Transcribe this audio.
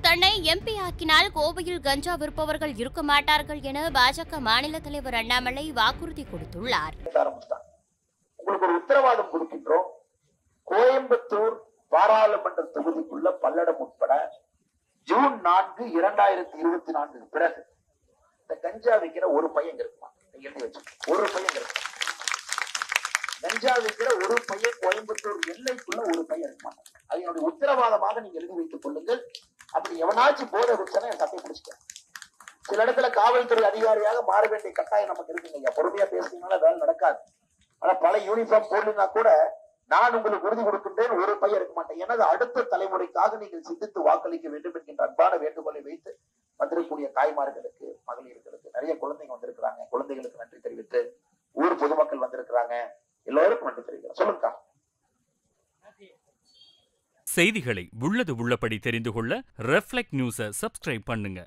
தன்னை எம்பி ஆக்கினால் கோவையில் கஞ்சா விற்பவர்கள் இருக்க மாட்டார்கள் என பாஜக மாநில தலைவர் அண்ணாமலை வாக்குறுதி கொடுத்துள்ளார். உங்களுக்கு ஒரு உத்தரவாதம் கொடுக்கின்றோம். கோயம்புத்தூர் பாராளுமன்ற தொகுதிக்குள்ள பல்லடம் உட்பட ஜூன் 4, 2024 பிறகு இந்த கஞ்சா விற்கிற ஒரு பையன் இருக்குமா? எழுதி வச்சு ஒரு பையன் இருக்கு. கஞ்சா விற்கிற ஒரு பையன் கோயம்புத்தூர் எல்லைக்குள்ள ஒரு பையன் இருக்க மாட்டாங்க. அது என்னுடைய உத்தரவாதமாக நீங்க எழுதி வைத்துக் கொள்ளுங்கள். அப்படி எவனாச்சும் போதை குடிச்சா என் சட்டை பிடிச்சிக்க. சில இடத்துல காவல்துறை அதிகாரியாக மாற வேண்டிய கட்டாயம் நமக்கு இருக்குங்க. பொறுமையா பேசுறதுனால வேலை நடக்காது. ஆனா பல யூனிஃபார்ம் போடலன்னா கூட நான் உங்களுக்கு உறுதி கொடுக்கின்றேன், ஒரு பையன் இருக்க மாட்டேன். எனது அடுத்த தலைமுறைக்காக நீங்கள் சிந்தித்து வாக்களிக்க வேண்டும் என்கின்ற அன்பான வேண்டுகோளை வைத்து வந்திருக்கக்கூடிய தாய்மார்களுக்கு, மகளிர்களுக்கு, நிறைய குழந்தைங்க வந்திருக்கிறாங்க. குழந்தைகளுக்கு நன்றி தெரிவித்து ஊர் பொதுமக்கள் வந்திருக்கிறாங்க. எல்லோருக்கும் நன்றி தெரிவிக்கிறேன். சொல்லுங்க. செய்திகளை உள்ளது உள்ளபடி தெரிந்து கொள்ள ரெஃப்ளெக்ட் நியூஸை சப்ஸ்கிரைப் பண்ணுங்க.